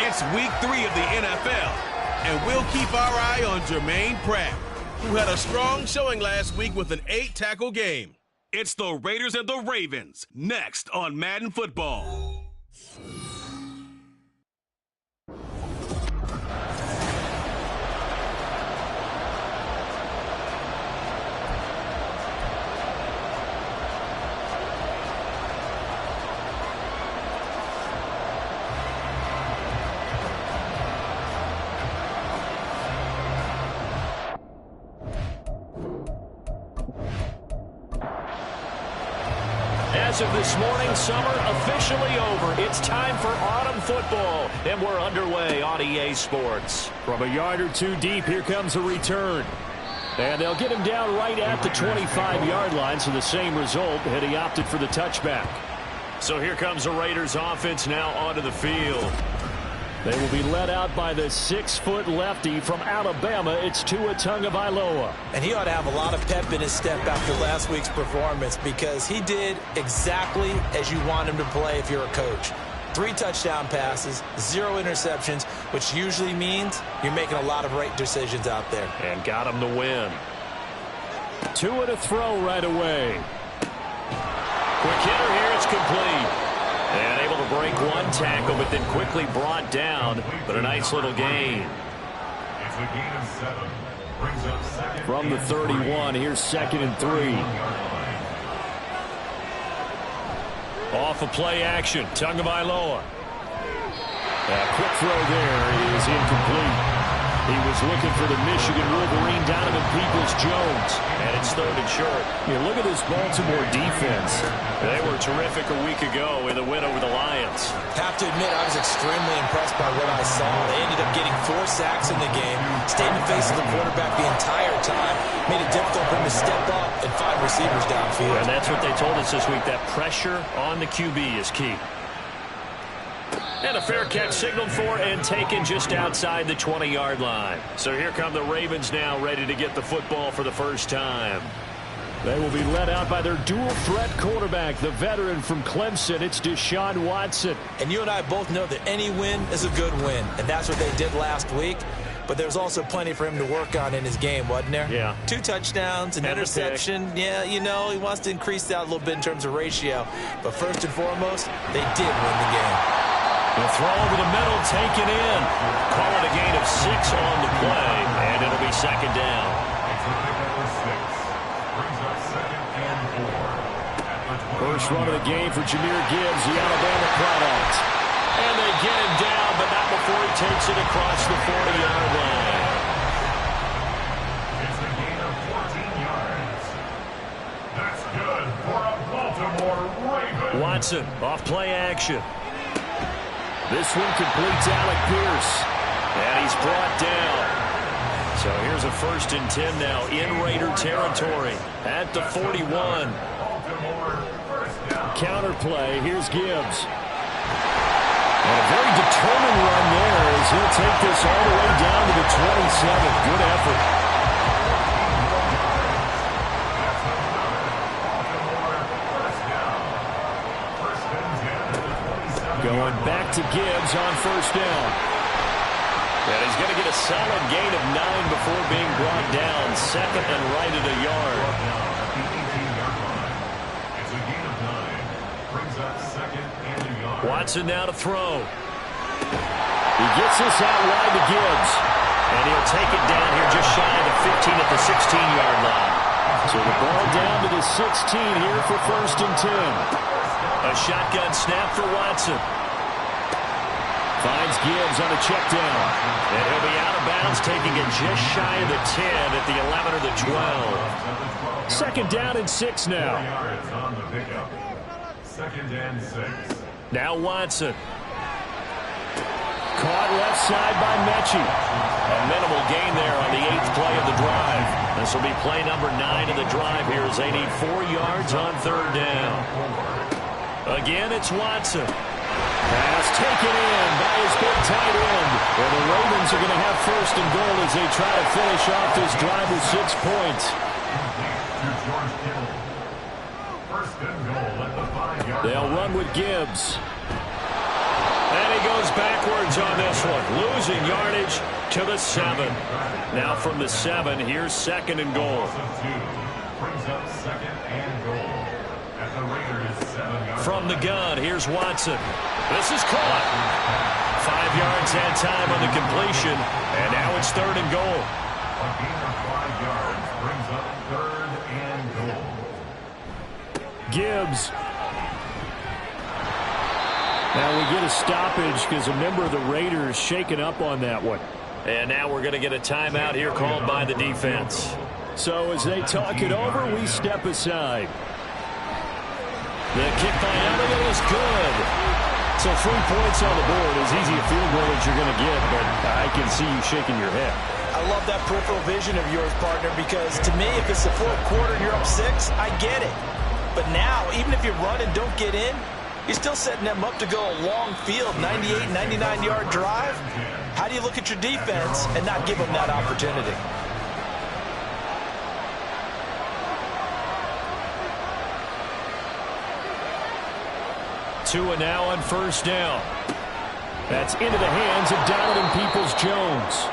It's week 3 of the NFL, and we'll keep our eye on Jermaine Pratt, who had a strong showing last week with an 8-tackle game. It's the Raiders and the Ravens, next on Madden Football. As of this morning, summer officially over. It's time for autumn football, and we're underway on EA Sports. From a yard or two deep, here comes a return. And they'll get him down right at the 25-yard line, so the same result, had he opted for the touchback. So here comes the Raiders offense now onto the field. They will be led out by the 6-foot lefty from Alabama. It's Tua Tagovailoa. And he ought to have a lot of pep in his step after last week's performance, because he did exactly as you want him to play if you're a coach. 3 touchdown passes, 0 interceptions, which usually means you're making a lot of right decisions out there. And got him the win. Tua to throw right away. Quick hitter here, it's complete. And able to break one tackle, but then quickly brought down. But a nice little gain. It's a gain of 7. Brings up second. From the 31, here's 2nd and 3. Off of play action, Tagovailoa. A quick throw there is incomplete. He was looking for the Michigan Wolverine, Donovan Peoples-Jones. And it's 3rd and short. Yeah, look at this Baltimore defense. They were terrific a week ago in the win over the Lions. Have to admit, I was extremely impressed by what I saw. They ended up getting 4 sacks in the game, stayed in the face of the quarterback the entire time, made it difficult for him to step up and find receivers downfield. And that's what they told us this week, that pressure on the QB is key. And a fair catch signaled for and taken just outside the 20-yard line. So here come the Ravens now, ready to get the football for the first time. They will be led out by their dual-threat quarterback, the veteran from Clemson. It's Deshaun Watson. And you and I both know that any win is a good win, and that's what they did last week. But there's also plenty for him to work on in his game, wasn't there? Yeah. 2 touchdowns, an interception. Yeah, you know, he wants to increase that a little bit in terms of ratio. But first and foremost, they did win the game. The throw over the middle, taken in. Call it a gain of 6 on the play, and it'll be 2nd down. First run of the game for Jahmyr Gibbs, the Alabama product. And they get him down, but not before he takes it across the 40-yard line. It's a gain of 14 yards. That's good for a Baltimore Ravens. Watson off play action. This one completes Alec Pierce. And he's brought down. So here's a 1st and 10 now in Raider territory at the 41. Counter play. Here's Gibbs. And a very determined run there as he'll take this all the way down to the 27. Good effort. Going back to Gibbs on 1st down. And he's going to get a solid gain of 9 before being brought down. 2nd and right at a yard. It's a gain of 9. Brings up 2nd and a yard. Watson now to throw. He gets this out wide to Gibbs. And he'll take it down here just shy of the 15 at the 16-yard line. So the ball down to the 16 here for 1st and 10. A shotgun snap for Watson. Finds Gibbs on a check down. And he'll be out of bounds, taking it just shy of the 10 at the 11 or the 12. 2nd down and 6 now. On the pickup. 2nd and 6. Now Watson. Caught left side by Mechie. A minimal gain there on the 8th play of the drive. This will be play number 9 of the drive here as they need 4 yards on 3rd down. Again, it's Watson. Pass taken in by his big tight end. And the Ravens are going to have 1st and goal as they try to finish off this drive with 6 points. They'll run with Gibbs. And he goes backwards on this one, losing yardage to the 7. Now from the 7, here's 2nd and goal. Brings up 2nd and goal at the Raiders 7-yard. From the gun, here's Watson. This is caught. 5 yards and time on the completion, and now it's 3rd and goal. A gain of 5 yards brings up 3rd and goal. Gibbs. Now we get a stoppage because a member of the Raiders shaken up on that one. And now we're going to get a timeout here called by the defense. So as they talk it over, we step aside. The kick by Elliott is good. So 3 points on the board. As easy a field goal as you're going to get, but I can see you shaking your head. I love that peripheral vision of yours, partner, because to me, if it's the 4th quarter and you're up 6, I get it. But now, even if you run and don't get in, you're still setting them up to go a long field, 98, 99-yard drive. How do you look at your defense and not give them that opportunity? Tua now on 1st down. That's into the hands of Donovan Peoples-Jones.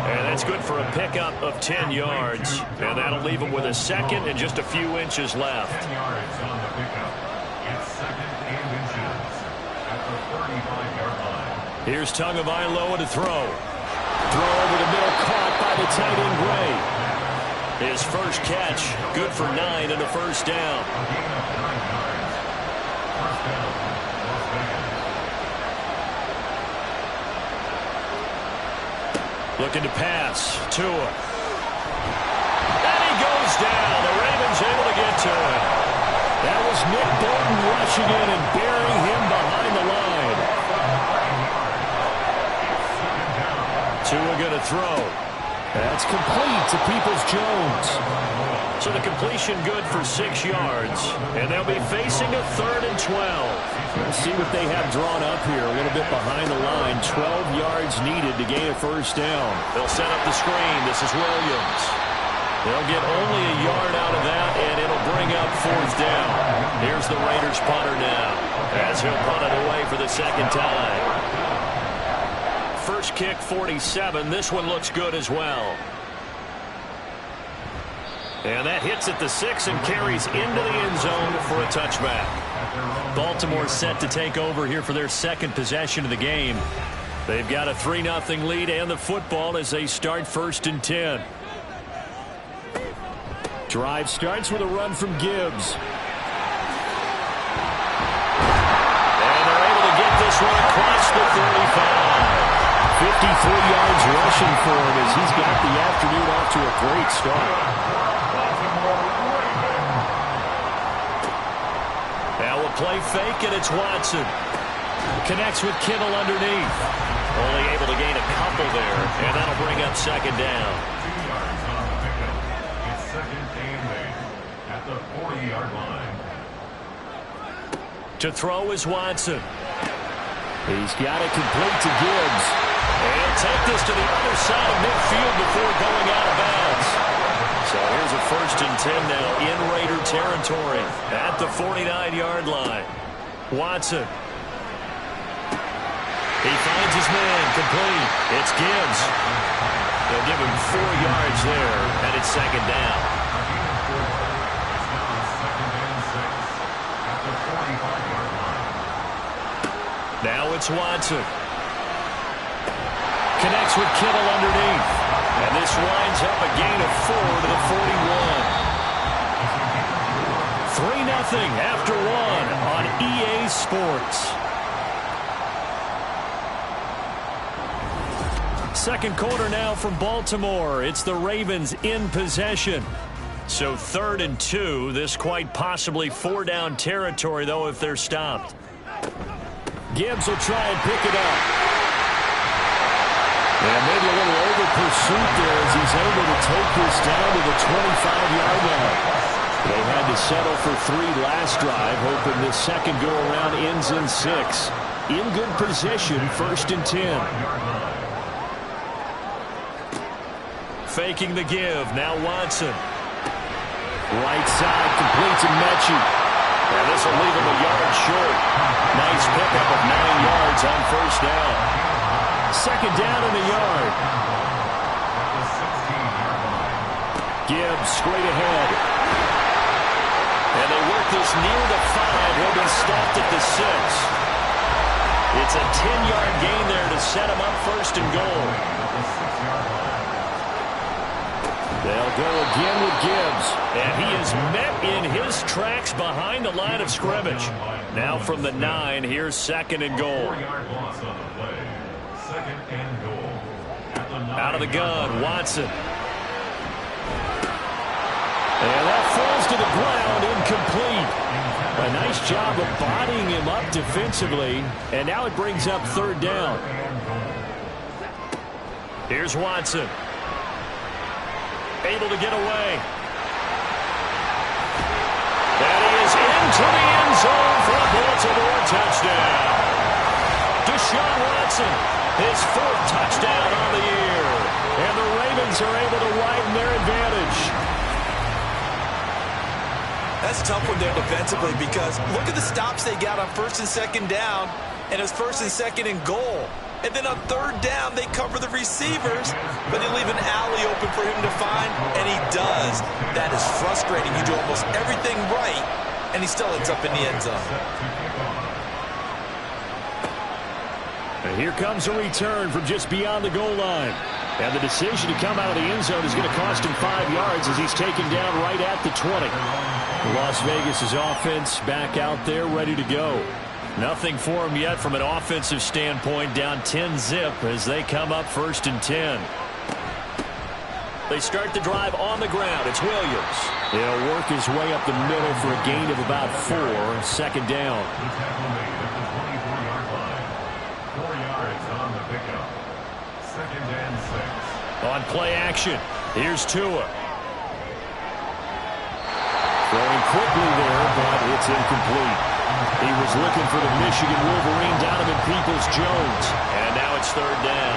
And that's good for a pickup of 10 yards. And that'll leave him with a 2nd and just a few inches left. 10 yards on the pickup. It's 2nd and inches at the 35-yard line. Here's Tagovailoa to throw. Throw over the middle, caught by the tight end Gray. His first catch, good for 9 and a 1st down. A gain of 9 yards. 1st down, Las Vegas. Looking to pass. Tua. And he goes down. The Ravens able to get to him. That was Nick Bolton rushing in and burying him behind the line. Tua going to throw. That's complete to Peoples-Jones. So the completion good for 6 yards. And they'll be facing a 3rd and 12. Let's see what they have drawn up here. A little bit behind the line. 12 yards needed to gain a 1st down. They'll set up the screen. This is Williams. They'll get only a yard out of that, and it'll bring up 4th down. Here's the Raiders punter now, as he'll punt it away for the 2nd time. First kick, 47. This one looks good as well. And that hits at the 6 and carries into the end zone for a touchback. Baltimore set to take over here for their 2nd possession of the game. They've got a 3-0 lead and the football as they start 1st and 10. Drive starts with a run from Gibbs. And they're able to get this one across the 35. 53 yards rushing for him as he's got the afternoon off to a great start. Now we'll play fake, and it's Watson. Connects with Kittle underneath. Only able to gain a couple there, and that'll bring up 2nd down. 2 yards on the pickup. It's 2nd and 8 at the 40-yard line. To throw is Watson. He's got it complete to Gibbs. And take this to the other side of midfield before going out of bounds. So here's a 1st and 10 now in Raider territory at the 49-yard line. Watson. He finds his man complete. It's Gibbs. They'll give him 4 yards there, and it's 2nd down. Now it's Watson. Connects with Kittle underneath. after one on EA Sports. Second quarter now from Baltimore. It's the Ravens in possession. So 3rd and 2. This quite possibly 4-down territory, though, if they're stopped. Gibbs will try and pick it up. And maybe a little over-pursuit there as he's able to take this down to the 25-yard line. They had to settle for 3 last drive, hoping this second go-around ends in 6. In good position, 1st and 10. Faking the give. Now Watson. Right side, complete to Mechie. And this will leave him a yard short. Nice pickup of 9 yards on 1st down. 2nd down and a yard. Gibbs straight ahead. And they work this near the 5. He'll be stopped at the 6. It's a 10-yard gain there to set him up 1st and goal. They'll go again with Gibbs. And he is met in his tracks behind the line of scrimmage. Now from the 9, here's 2nd and goal. Out of the gun, Watson. And that falls to the ground, incomplete. A nice job of bodying him up defensively. And now it brings up 3rd down. Here's Watson. Able to get away. And he is into the end zone for a Baltimore touchdown. Deshaun Watson, his 4th touchdown on the year. And the Ravens are able to widen their advantage. That's a tough one there defensively because look at the stops they got on 1st and 2nd down, and it's 1st and 2nd and goal. And then on 3rd down, they cover the receivers, but they leave an alley open for him to find, and he does. That is frustrating. You do almost everything right, and he still ends up in the end zone. And here comes a return from just beyond the goal line. And the decision to come out of the end zone is going to cost him 5 yards as he's taken down right at the 20. Las Vegas' offense back out there ready to go. Nothing for him yet from an offensive standpoint, down 10-zip as they come up 1st and 10. They start the drive on the ground. It's Williams. He'll work his way up the middle for a gain of about 4, 2nd down. 4 yards on the pickup. 2nd and 6. On play action, here's Tua. Throwing quickly there, but it's incomplete. He was looking for the Michigan Wolverine, Donovan Peoples-Jones. And now it's 3rd down.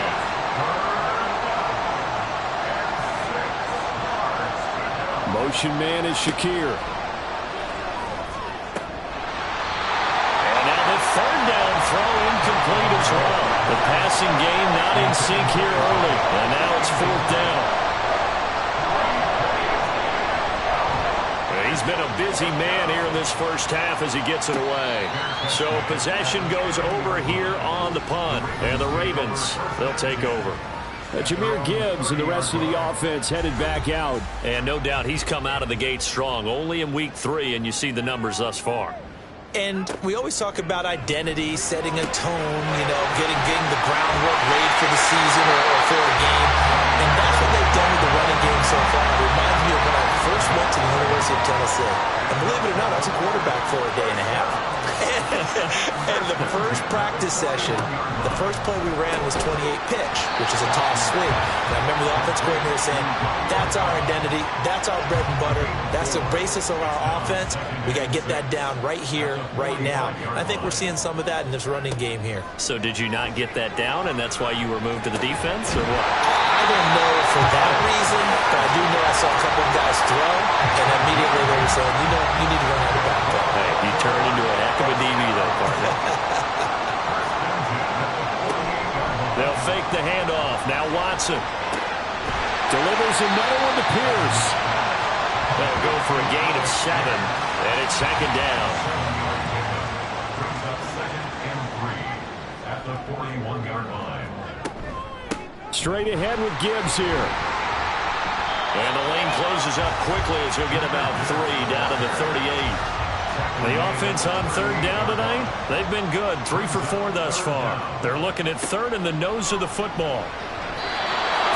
Motion man is Shakir. And now the 3rd down throw incomplete as well. The passing game not in sync here early. And now it's 4th down. He's been a busy man here in this first half as he gets it away. So possession goes over here on the punt. And the Ravens, they'll take over. Jahmyr Gibbs and the rest of the offense headed back out. And no doubt he's come out of the gate strong. Only in week 3, and you see the numbers thus far. And we always talk about identity, setting a tone, getting the groundwork laid for the season or for a game. And that's what they've done with the running game so far. It reminds me of when I first went to the University of Tennessee. And believe it or not, I was a quarterback for a day and a half. And the first practice session, the first play we ran was 28 pitch, which is a toss sweep. And I remember the offense coordinator saying, that's our identity, that's our bread and butter, that's the basis of our offense. We got to get that down right here, right now. I think we're seeing some of that in this running game here. So did you not get that down, and that's why you were moved to the defense, or what? I don't know for that reason, but I do know I saw a couple of guys throw, and immediately they were saying, you need to run out of back there. Hey, you turned into a heck of a DB, though, partner. They'll fake the handoff. Now Watson. Delivers another one to Pierce. They'll go for a gain of 7, and it's 2nd down. Brings up 2nd and 3 at the 41-yard line. Straight ahead with Gibbs here. And the lane closes up quickly as he'll get about 3 down to the 38. The offense on third down tonight, they've been good. 3 for 4 thus far. They're looking at third in the nose of the football.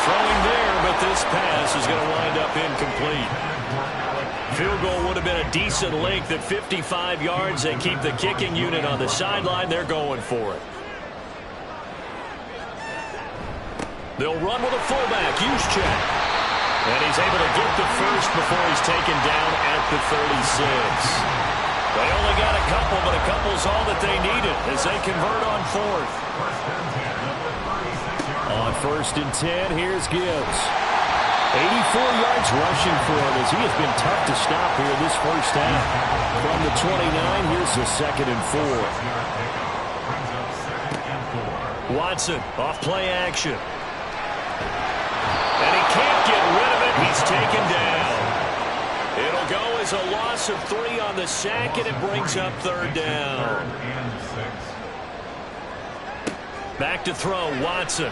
Throwing there, but this pass is going to wind up incomplete. Field goal would have been a decent length at 55 yards. They keep the kicking unit on the sideline. They're going for it. They'll run with a fullback, Juszczyk. And he's able to get the first before he's taken down at the 36. They only got a couple, but a couple's all that they needed as they convert on fourth. On 1st and 10, here's Gibbs. 84 yards rushing for him as he has been tough to stop here this first half. From the 29, here's the 2nd and 4. Watson off play action. And he can't get rid of it. He's taken down. It'll go as a loss of 3 on the sack, and it brings up 3rd down. Back to throw, Watson.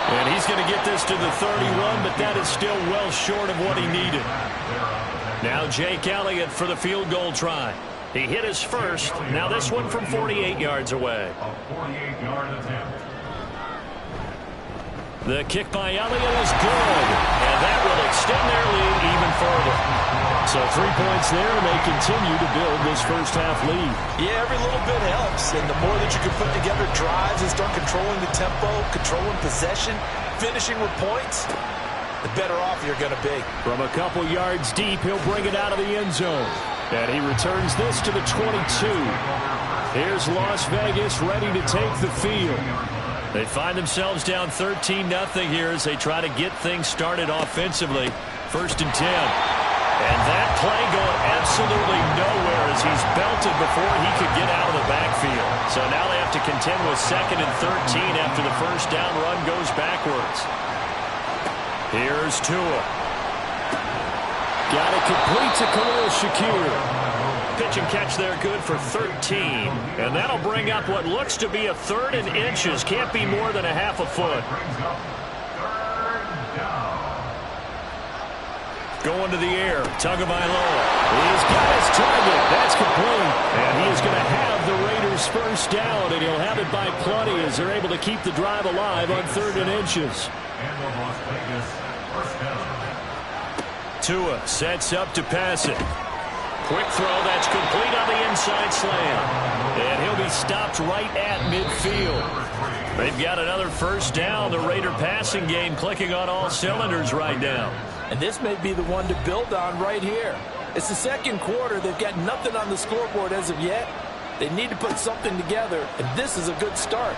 And he's going to get this to the 31, but that is still well short of what he needed. Now Jake Elliott for the field goal try. He hit his first. Now this one from 48 yards away. A 48-yard attempt. The kick by Elliott is good, and that will extend their lead even further. So 3 points there, and they continue to build this first half lead. Yeah, every little bit helps, and the more that you can put together drives and start controlling the tempo, controlling possession, finishing with points, the better off you're going to be. From a couple yards deep, he'll bring it out of the end zone. And he returns this to the 22. Here's Las Vegas ready to take the field. They find themselves down 13-0 here as they try to get things started offensively. 1st and 10. And that play going absolutely nowhere as he's belted before he could get out of the backfield. So now they have to contend with 2nd and 13 after the first down run goes backwards. Here's Tua. Got it complete to Khalil Shakir. Pitch and catch there good for 13. And that'll bring up what looks to be a 3rd and inches. Can't be more than a half a foot. Going to the air. Tagovailoa. He's got his target. That's complete. And he is going to have the Raiders first down, and he'll have it by plenty as they're able to keep the drive alive on 3rd and inches. Tua sets up to pass it. Quick throw that's complete on the inside slant. And he'll be stopped right at midfield. They've got another first down. The Raider passing game clicking on all cylinders right now. And this may be the one to build on right here. It's the 2nd quarter. They've got nothing on the scoreboard as of yet. They need to put something together, and this is a good start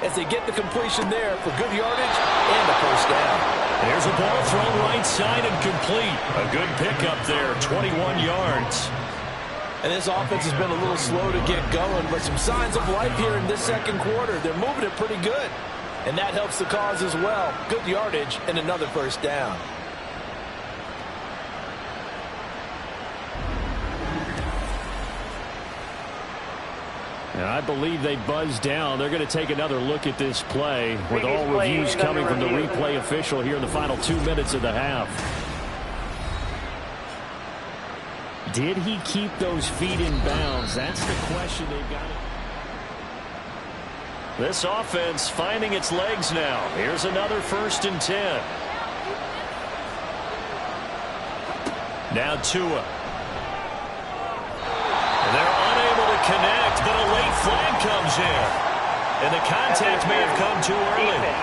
as they get the completion there for good yardage and a first down. There's a ball thrown right side and complete. A good pickup there, 21 yards. And this offense has been a little slow to get going, but some signs of life here in this 2nd quarter. They're moving it pretty good, and that helps the cause as well. Good yardage and another first down. And I believe they buzzed down. They're going to take another look at this play with all reviews coming from the replay official here in the final 2 minutes of the half. Did he keep those feet in bounds? That's the question they've got. This offense finding its legs now. Here's another 1st and 10. Now Tua. They're unable to connect, but a late flag comes in. And the contact may have come too early.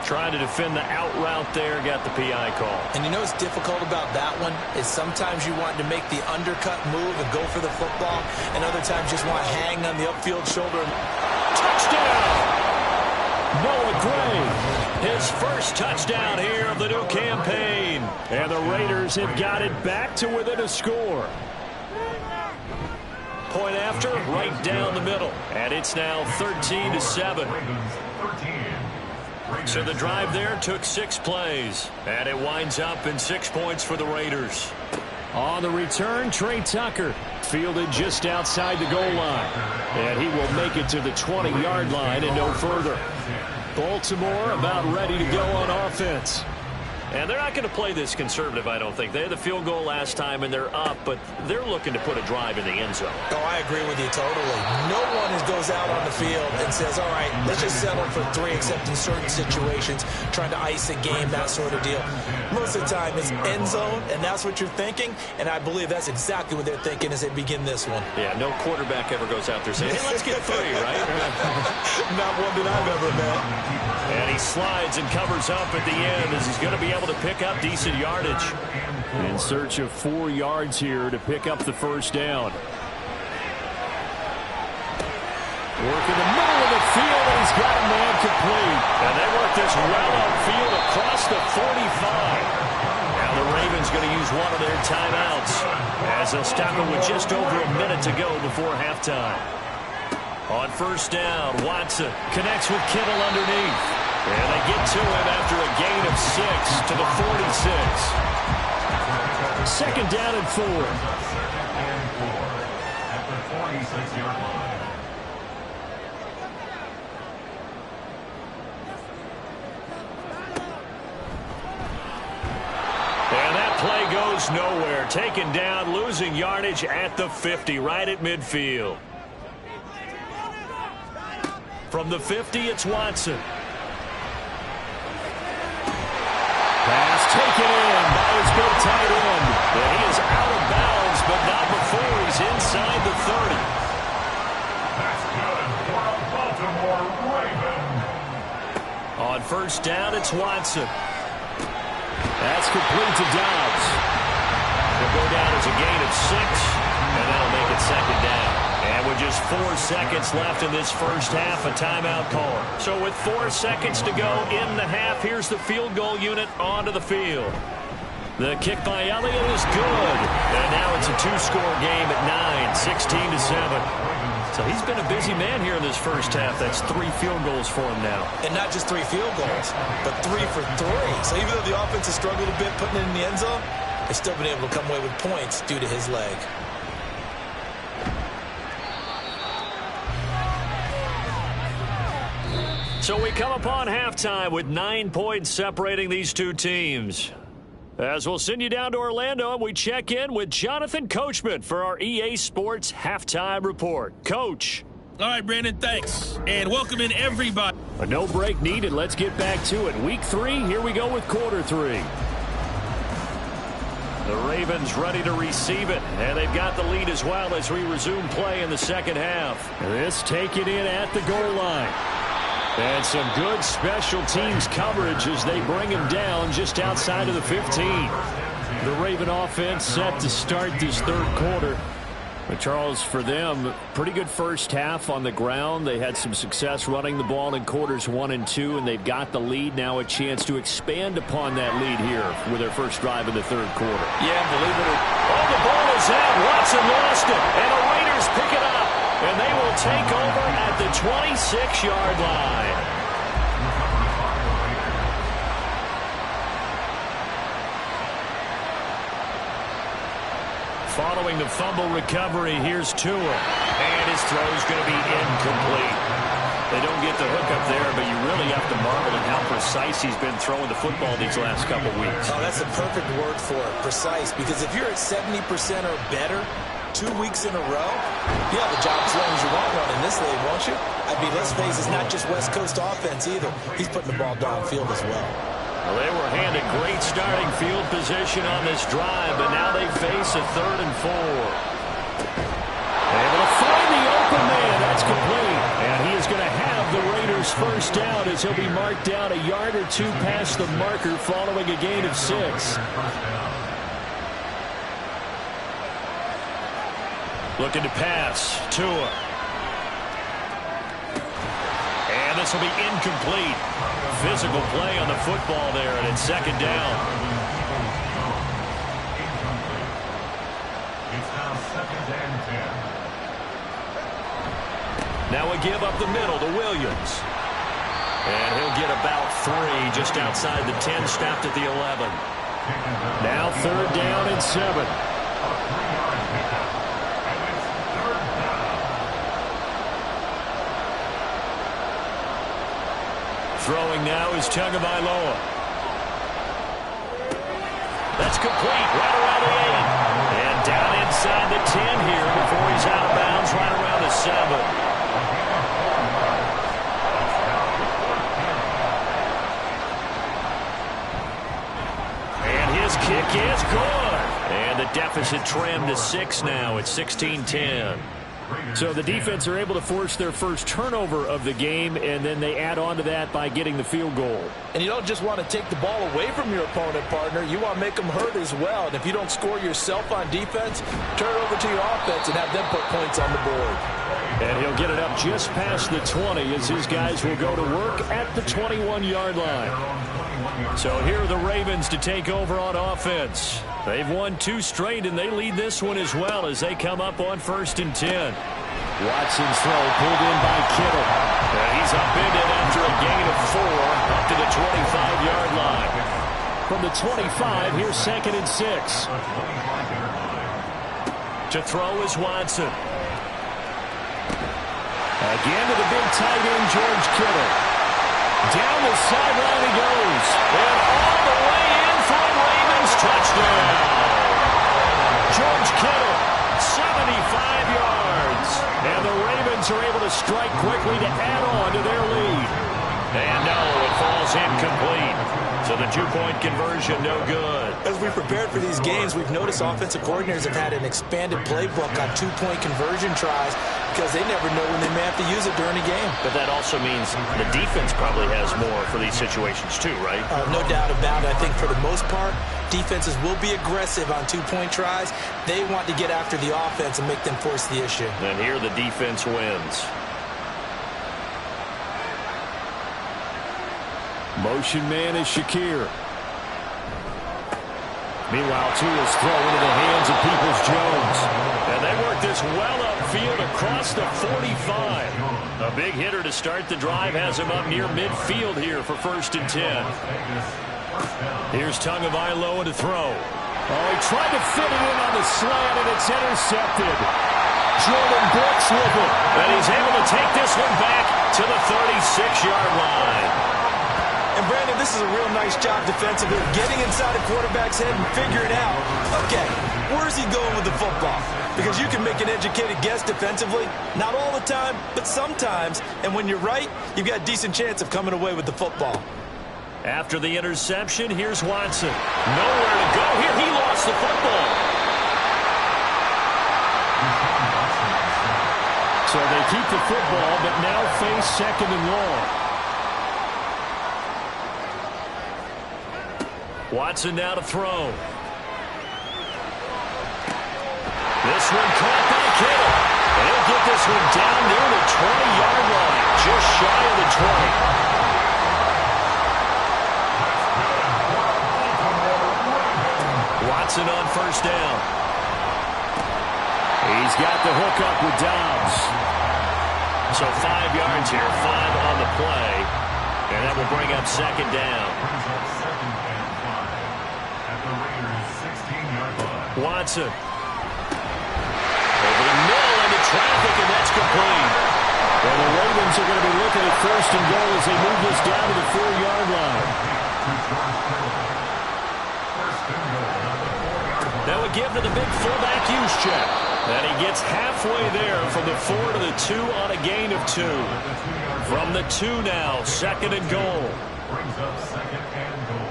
Trying to defend the out route there, got the PI call. And you know what's difficult about that one is sometimes you want to make the undercut move and go for the football, and other times just want to hang on the upfield shoulder. Touchdown! Noah Gray, his first touchdown here of the new campaign. And the Raiders have got it back to within a score. Point after, right down the middle. And it's now 13-7. So the drive there took 6 plays. And it winds up in 6 points for the Raiders. On the return, Trey Tucker fielded just outside the goal line. And he will make it to the 20-yard line and no further. Baltimore about ready to go on offense. And they're not going to play this conservative, I don't think. They had the field goal last time, and they're up, but they're looking to put a drive in the end zone. Oh, I agree with you totally. No one goes out on the field and says, all right, let's just settle for 3, except in certain situations, trying to ice a game, that sort of deal. Most of the time, it's end zone, and that's what you're thinking, and I believe that's exactly what they're thinking as they begin this one. Yeah, no quarterback ever goes out there saying, hey, let's get 3, right? Not one that I've ever met. And he slides and covers up at the end as he's going to be able to pick up decent yardage. In search of 4 yards here to pick up the first down. Work in the middle of the field, and he's got a man complete. And they work this well upfield across the 45. Now the Ravens going to use one of their timeouts as they'll stop it with just over a minute to go before halftime. On first down, Watson connects with Kittle underneath. And they get to him after a gain of 6 to the 46. Second down and 4. At the 46-yard line. And that play goes nowhere. Taken down, losing yardage at the 50, right at midfield. From the 50, it's Watson. Pass taken in by his big tight end. And he is out of bounds, but not before he's inside the 30. That's good for a Baltimore Raven. On first down, it's Watson. That's complete to Dobbs. Will go down as a gain of 6, and that'll make it second down. And with just 4 seconds left in this first half, a timeout call. So with 4 seconds to go in the half, here's the field goal unit onto the field. The kick by Elliott is good. And now it's a 2-score game at 9, 16-7. So he's been a busy man here in this first half. That's 3 field goals for him now. And not just 3 field goals, but 3 for 3. So even though the offense has struggled a bit putting it in the end zone, they've still been able to come away with points due to his leg. So we come upon halftime with 9 points separating these two teams. As we'll send you down to Orlando, and we check in with Jonathan Coachman for our EA Sports Halftime Report. Coach. All right, Brandon, thanks. And welcome in everybody. A no break needed. Let's get back to it. Week 3, here we go with quarter 3. The Ravens ready to receive it, and they've got the lead as well as we resume play in the second half. This taken in at the goal line. And some good special teams coverage as they bring him down just outside of the 15. The Raven offense set to start this third quarter. But Charles, for them, pretty good first half on the ground. They had some success running the ball in quarters 1 and 2, and they've got the lead. Now a chance to expand upon that lead here with their first drive in the third quarter. Yeah, believe it or not. Oh, the ball is out. Watson lost it, and the Raiders pick it up. And they will take over at the 26-yard line. Following the fumble recovery, here's Tua. And his throw's going to be incomplete. They don't get the hook up there, but you really have to marvel at how precise he's been throwing the football these last couple weeks. Oh, that's a perfect word for it, precise. Because if you're at 70% or better 2 weeks in a row, you have a job as long as you want one in this league, won't you? I mean, let's face it, it's not just West Coast offense either. He's putting the ball downfield as well. Well, they were handed great starting field position on this drive, but now they face a 3rd and 4. Able to find the open man. That's complete. And he is going to have the Raiders first down as he'll be marked down a yard or 2 past the marker following a gain of 6. Looking to pass. Tua. And this will be incomplete. Physical play on the football there, and it's second down. It's now 2nd and 10. Now we give up the middle to Williams. And he'll get about 3 just outside the 10, stopped at the 11. Now 3rd down and 7. Throwing now is Tagovailoa. It's complete right around the 8. And down inside the 10 here before he's out of bounds right around the 7. Kick is good. And the deficit trimmed to 6 now. It's 16-10. So the defense are able to force their first turnover of the game, and then they add on to that by getting the field goal. And you don't just want to take the ball away from your opponent, partner. You want to make them hurt as well. And if you don't score yourself on defense, turn it over to your offense and have them put points on the board. And he'll get it up just past the 20 as his guys will go to work at the 21-yard line. So here are the Ravens to take over on offense. They've won 2 straight, and they lead this one as well as they come up on 1st and 10. Watson's throw pulled in by Kittle. And he's upended after a gain of 4 up to the 25-yard line. From the 25, here's 2nd and 6. To throw is Watson. Again to the big tight end, George Kittle. Down the sideline he goes. And all the way in for a Ravens touchdown. George Kittle, 75 yards. And the Ravens are able to strike quickly to add on to their lead. And no, it falls incomplete. So the 2-point conversion no good. As we prepared for these games, we've noticed offensive coordinators have had an expanded playbook on 2-point conversion tries because they never know when they may have to use it during a game. But that also means the defense probably has more for these situations too, right? No doubt about it. I think for the most part, defenses will be aggressive on 2-point tries. They want to get after the offense and make them force the issue. And here the defense wins. Motion man is Shakir. Meanwhile, Tua's throw into the hands of Peoples-Jones. And they work this well upfield across the 45. A big hitter to start the drive has him up near midfield here for 1st and 10. Here's Tagovailoa to throw. Oh, he tried to fit it in on the slant, and it's intercepted. Jordan Brooks with it. And he's able to take this one back to the 36-yard line. And, Brandon, this is a real nice job defensively, getting inside a quarterback's head and figuring out, okay, where's he going with the football? Because you can make an educated guess defensively, not all the time, but sometimes. And when you're right, you've got a decent chance of coming away with the football. After the interception, here's Watson. Nowhere to go here. He lost the football. So they keep the football, but now face 2nd and long. Watson now to throw. This one caught by Kittle. And he'll get this one down near the 20-yard line, just shy of the 20. Watson on 1st down. He's got the hook up with Dobbs. So 5 yards here, 5 on the play. And that will bring up 2nd down. Watson. Over the middle into traffic, and that's complete. Well, the Ravens are going to be looking at 1st and goal as they move this down to the 4-yard line. That would give to the big fullback Juszczyk. And he gets halfway there from the 4 to the 2 on a gain of 2. From the 2 now, 2nd and goal. Brings up 2nd and goal.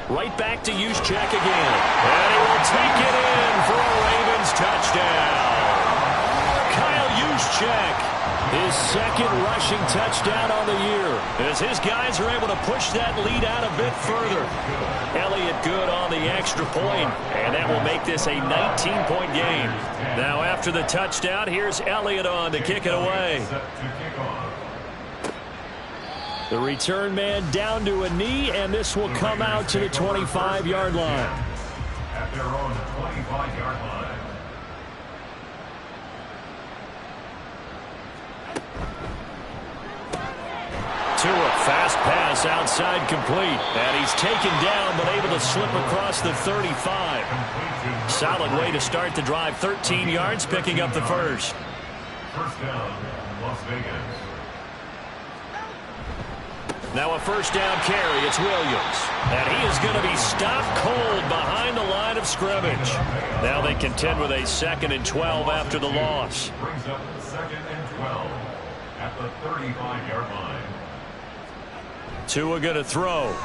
Right back to Juszczyk again. And he will take it in for a Ravens touchdown. Kyle Juszczyk, his 2nd rushing touchdown on the year. As his guys are able to push that lead out a bit further. Elliott good on the extra point, and that will make this a 19-point game. Now after the touchdown, here's Elliott on to kick it away. The return man down to a knee, and this will come out to the 25-yard line. At their own 25-yard line. Tua, fast pass outside complete. And he's taken down, but able to slip across the 35. Solid way to start the drive. 13 yards, picking up the first. First down, Las Vegas. Now a first down carry. It's Williams. And he is going to be stopped cold behind the line of scrimmage. Now they contend with a 2nd and 12 after the loss. Brings up 2nd and 12 at the 35-yard line. Tua going to throw.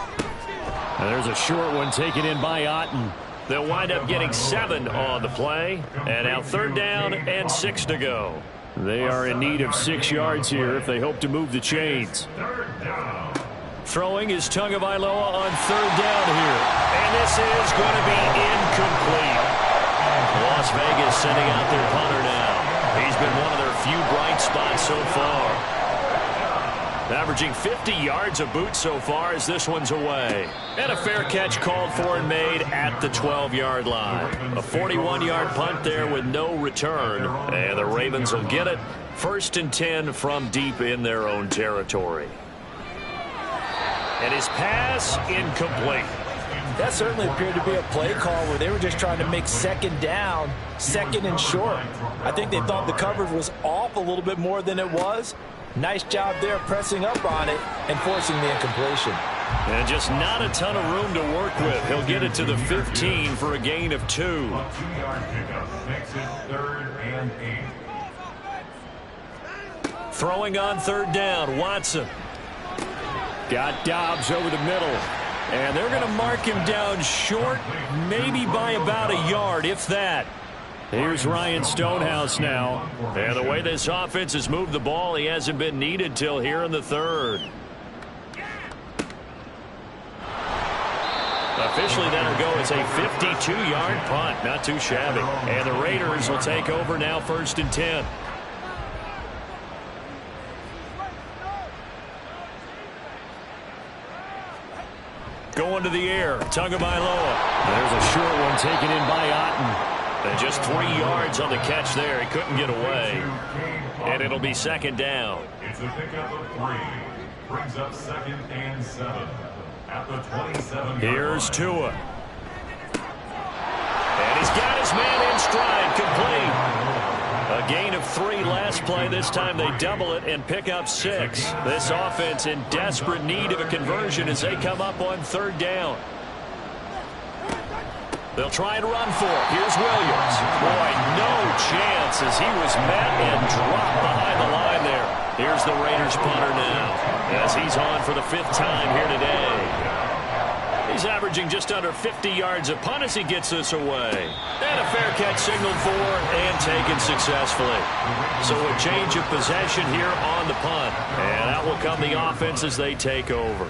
And there's a short one taken in by Otten. They'll wind up getting 7 on the play. And now 3rd down and 6 to go. They are in need of 6 yards here if they hope to move the chains. 3rd down. Throwing is Tagovailoa on 3rd down here. And this is going to be incomplete. Las Vegas sending out their punter now. He's been one of their few bright spots so far. Averaging 50 yards a boot so far as this one's away. And a fair catch called for and made at the 12-yard line. A 41-yard punt there with no return. And the Ravens will get it. 1st and 10 from deep in their own territory. And his pass incomplete. That certainly appeared to be a play call where they were just trying to make 2nd down, 2nd and short. I think they thought the coverage was off a little bit more than it was. Nice job there pressing up on it and forcing the incompletion. And just not a ton of room to work with. He'll get it to the 15 for a gain of 2. A 2-yard pickup makes it 3rd and 8. Throwing on 3rd down, Watson. Got Dobbs over the middle. And they're going to mark him down short, maybe by about a yard, if that. Here's Ryan Stonehouse now. And the way this offense has moved the ball, he hasn't been needed till here in the 3rd. Officially, that'll go as a 52-yard punt. Not too shabby. And the Raiders will take over now 1st and 10. Going to the air, Tagovailoa. There's a short one taken in by Otten. And just 3 yards on the catch there. He couldn't get away. And it'll be 2nd down. It's a pickup of 3. Brings up 2nd and 7 at the 27. Here's Tua. And he's got his man in stride, complete. A gain of 3 last play. This time they double it and pick up 6. This offense in desperate need of a conversion as they come up on 3rd down. They'll try and run for it. Here's Williams. Boy, no chance as he was met and dropped behind the line there. Here's the Raiders punter now as he's on for the 5th time here today. He's averaging just under 50 yards a punt as he gets this away. And a fair catch signaled for and taken successfully. So a change of possession here on the punt. And out will come the offense as they take over.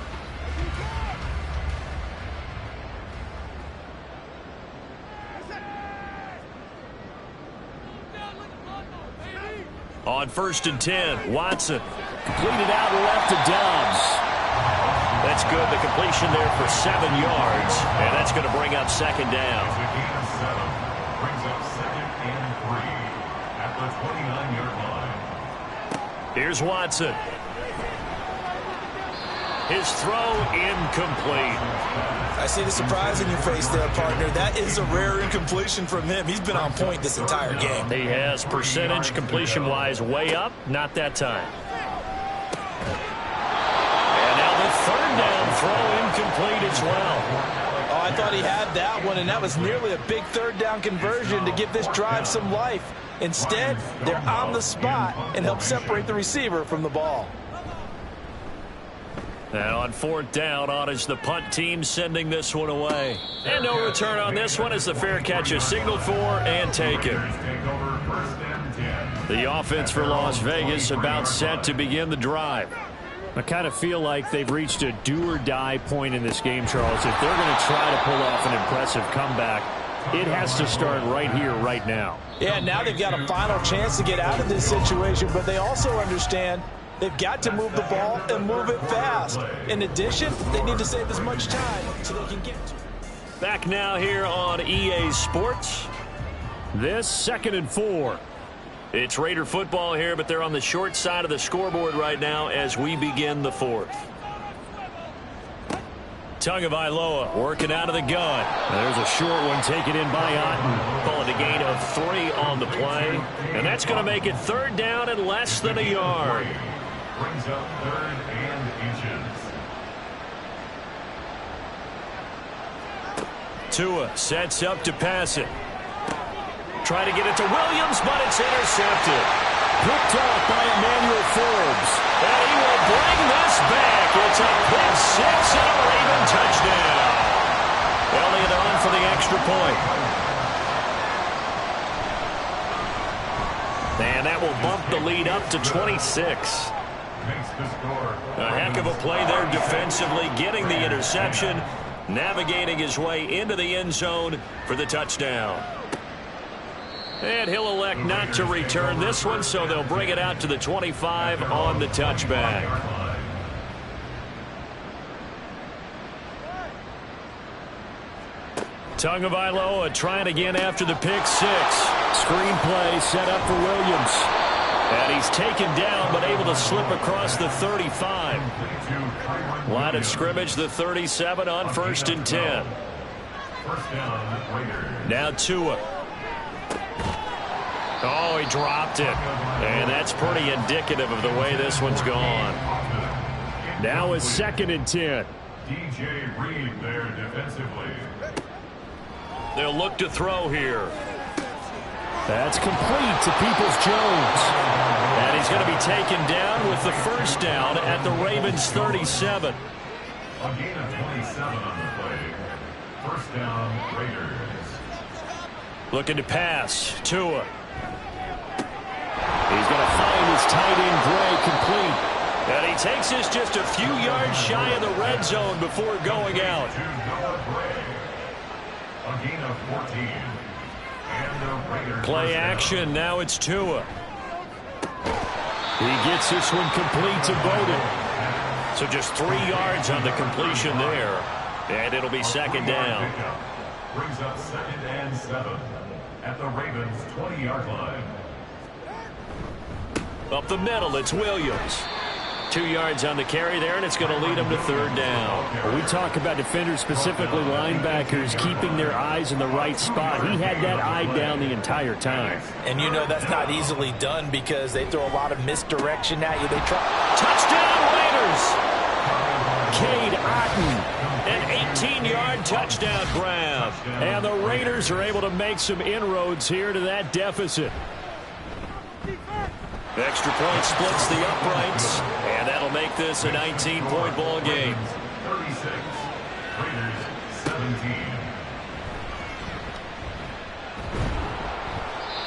On 1st and 10, Watson. Completed out left to Dobbs. That's good. The completion there for 7 yards. And that's going to bring up 2nd down. It's a gain of 7. Brings up 2nd and 3 at the 29-yard line. Here's Watson. His throw incomplete. I see the surprise in your face there, partner. That is a rare incompletion from him. He's been on point this entire game. He has percentage completion-wise way up. Not that time. And now the 3rd down throw incomplete as well. Oh, I thought he had that one, and that was nearly a big 3rd down conversion to give this drive some life. Instead, they're on the spot and help separate the receiver from the ball. And on 4th down, on is the punt team sending this one away. And no return on this one as the fair catch is signaled for and taken. The offense for Las Vegas about set to begin the drive. I kind of feel like they've reached a do-or-die point in this game, Charles. If they're going to try to pull off an impressive comeback, it has to start right here, right now. Yeah, now they've got a final chance to get out of this situation, but they also understand they've got to move the ball and move it fast. In addition, they need to save as much time so they can get to it. Back now here on EA Sports. This 2nd and 4. It's Raider football here, but they're on the short side of the scoreboard right now as we begin the 4th. Tagovailoa working out of the gun. There's a short one taken in by Otten. Call it a gain of 3 on the play. And that's going to make it 3rd down and less than a yard. Brings up 3rd and inches. Tua sets up to pass it. Try to get it to Williams, but it's intercepted. Picked off by Emmanuel Forbes. And he will bring this back. It's a pick six and a Raven touchdown. Elliott on for the extra point. And that will bump the lead up to 26. A heck of a play there defensively, getting the interception, navigating his way into the end zone for the touchdown. And he'll elect not to return this one, so they'll bring it out to the 25 on the touchback. Tagovailoa trying again after the pick six. Screenplay set up for Williams. And he's taken down, but able to slip across the 35. Line of scrimmage, the 37 on 1st and 10. Now Tua. Oh, he dropped it. And that's pretty indicative of the way this one's gone. Now it's 2nd and 10. DJ Reed there defensively. They'll look to throw here. That's complete to Peoples-Jones. And he's going to be taken down with the first down at the Ravens 37. A gain of 27 on the play. First down, Raiders. Looking to pass. Tua. He's going to find his tight end Gray complete. And he takes this just a few yards shy of the red zone before going out. A gain of 14. Play action. Now it's Tua. He gets this one complete to Bowden. So just 3 yards on the completion there. And it'll be 2nd down. Brings up 2nd and 7 at the Ravens 20-yard line. Up the middle, it's Williams. 2 yards on the carry there, and it's going to lead them to 3rd down. When we talk about defenders, specifically linebackers, keeping their eyes in the right spot. He had that eye down the entire time. And you know that's not easily done because they throw a lot of misdirection at you. They try. Touchdown, Raiders! Cade Otton. An 18-yard touchdown grab. And the Raiders are able to make some inroads here to that deficit. Extra point splits the uprights, and that'll make this a 19-point ball game. 36, Raiders 17.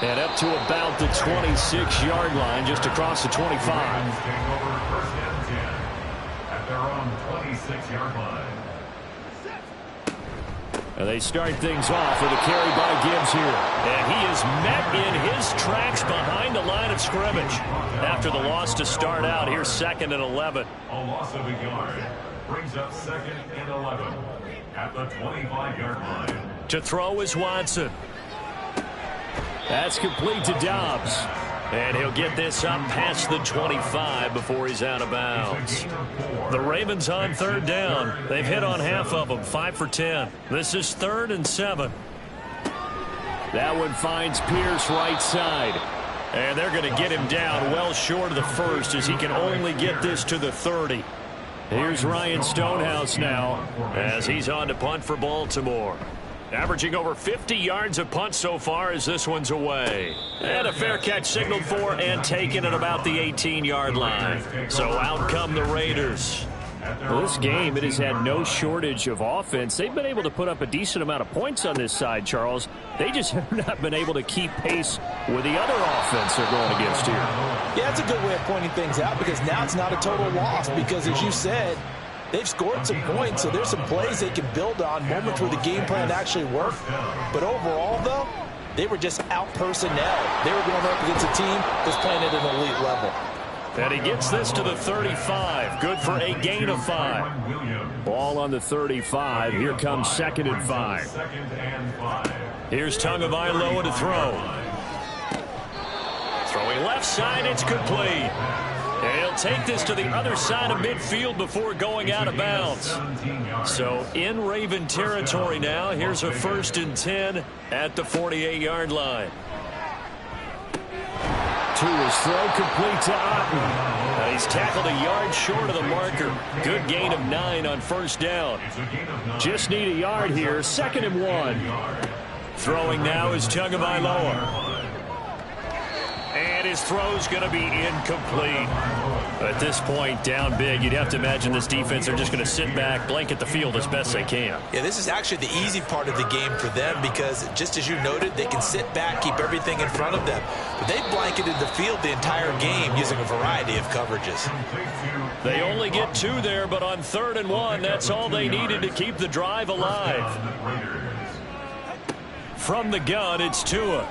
And up to about the 26-yard line, just across the 25. Ravens take over 1st and 10 at their own 26-yard line. And they start things off with a carry by Gibbs here. And he is met in his tracks behind the line of scrimmage. After the loss to start out, here's 2nd and 11. A loss of a yard brings up 2nd and 11 at the 25-yard line. To throw is Watson. That's complete to Dobbs. And he'll get this up past the 25 before he's out of bounds. The Ravens on 3rd down. They've hit on half of them, 5 for 10. This is 3rd and 7. That one finds Pierce right side. And they're going to get him down well short of the first as he can only get this to the 30. Here's Ryan Stonehouse now as he's on to punt for Baltimore. Averaging over 50 yards a punt so far as this one's away. And a fair catch signaled for and taken at about the 18-yard line. So out come the Raiders. Well, this game, it has had no shortage of offense. They've been able to put up a decent amount of points on this side, Charles. They just have not been able to keep pace with the other offense they're going against here. Yeah, it's a good way of pointing things out because now it's not a total loss because, as you said, they've scored some points, so there's some plays they can build on, moments where the game plan actually worked. But overall, though, they were just out-personnel. They were going up against a team that's playing at an elite level. And he gets this to the 35. Good for a gain of 5. Ball on the 35. Here comes 2nd and 5. Here's Tagovailoa to throw. Throwing left side, it's complete. And he'll take this to the other side of midfield before going out of bounds. So in Raven territory now. Here's a 1st and 10 at the 48-yard line. To his throw, complete to Otton. And he He's tackled a yard short of the marker. Good gain of 9 on first down. Just need a yard here. 2nd and 1. Throwing now is Tagovailoa. And his throw's going to be incomplete. At this point, down big, you'd have to imagine this defense are just going to sit back, blanket the field as best they can. Yeah, this is actually the easy part of the game for them because, just as you noted, they can sit back, keep everything in front of them. But they blanketed the field the entire game using a variety of coverages. They only get 2 there, but on 3rd and 1, that's all they needed to keep the drive alive. From the gun, it's Tua.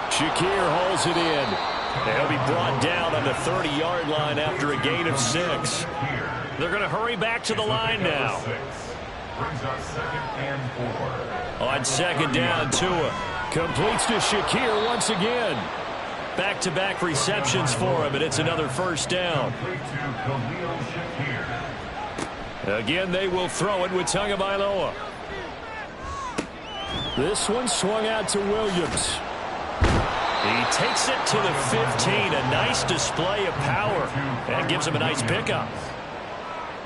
Shakir hauls it in. They'll be brought down on the 30-yard line after a gain of 6. They're going to hurry back to the line now. On 2nd down, Tua Completes to Shakir once again. back-to-back receptions for him, and it's another first down. Again, they will throw it with Tagovailoa. This one swung out to Williams. He takes it to the 15. A nice display of power. That gives him a nice pickup.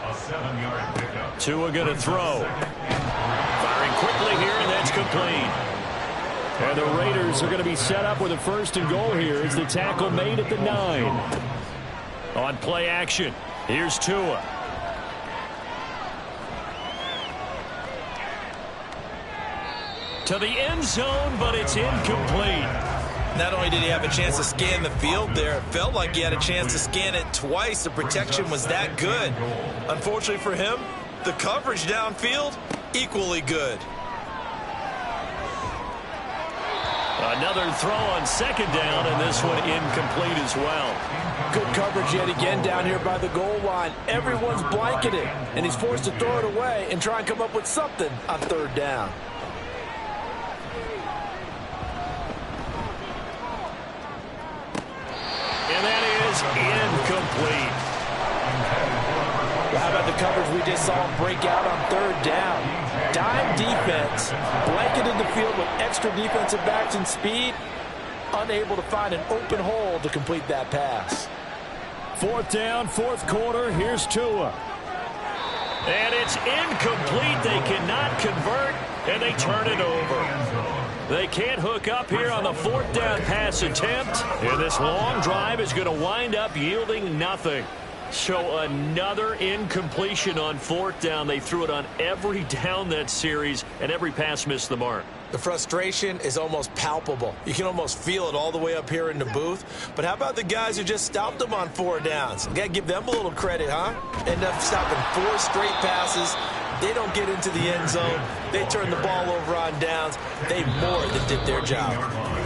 A 7-yard pickup. Tua going to throw. Firing quickly here, and that's complete. And the Raiders are going to be set up with a 1st and goal here as the tackle made at the 9. On play action, here's Tua. To the end zone, but it's incomplete. Not only did he have a chance to scan the field there, it felt like he had a chance to scan it twice. The protection was that good. Unfortunately for him, the coverage downfield, equally good. Another throw on 2nd down, and this one incomplete as well. Good coverage yet again down here by the goal line. Everyone's blanketed, and he's forced to throw it away and try and come up with something on 3rd down. And that is incomplete. Well, how about the coverage we just saw him break out on 3rd down? Dime defense, blanketed the field with extra defensive backs and speed, unable to find an open hole to complete that pass. 4th down, 4th quarter. Here's Tua. And it's incomplete. They cannot convert, and they turn it over. They can't hook up here on the 4th down pass attempt. And this long drive is going to wind up yielding nothing. So another incompletion on 4th down. They threw it on every down that series, and every pass missed the mark. The frustration is almost palpable. You can almost feel it all the way up here in the booth. But how about the guys who just stopped them on 4 downs? Got to give them a little credit, huh? End up stopping 4 straight passes. They don't get into the end zone. They turn the ball over on downs. They more than did their job.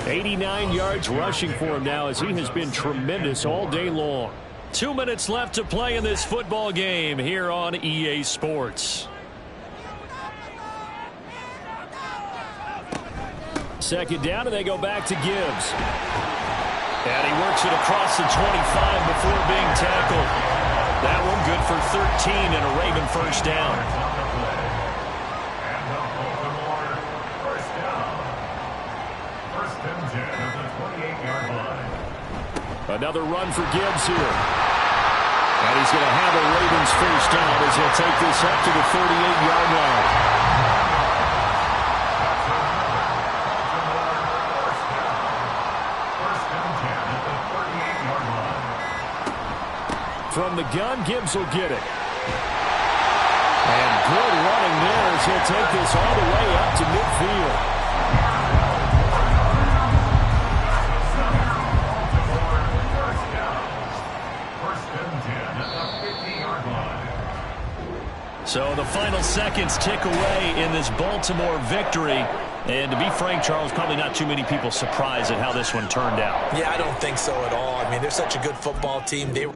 89 yards rushing for him now as he has been tremendous all day long. 2 minutes left to play in this football game here on EA Sports. 2nd down, and they go back to Gibbs. And he works it across the 25 before being tackled. That one good for 13 and a Raven first down. And the Baltimore first down. 1st and 10 at the 28-yard line. Another run for Gibbs here. And he's going to have a Ravens first down as he'll take this up to the 38-yard line. From the gun, Gibbs will get it. And good running there as he'll take this all the way up to midfield. So the final seconds tick away in this Baltimore victory. And to be frank, Charles, probably not too many people surprised at how this one turned out. Yeah, I don't think so at all. I mean, they're such a good football team. They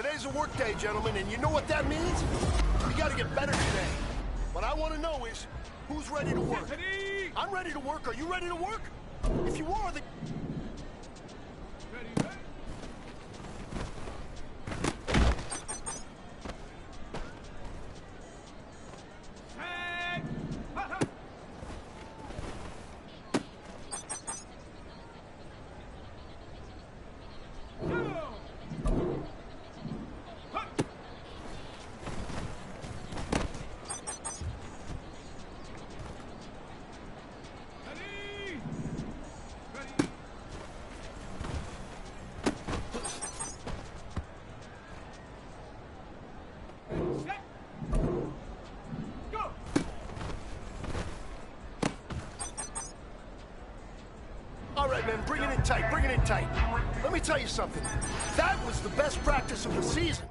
Today's a work day, gentlemen, and you know what that means? We got to get better today. What I want to know is, who's ready to work? I'm ready to work. Are you ready to work? If you are, then... All right, man, bring it in tight, bring it in tight. Let me tell you something. That was the best practice of the season.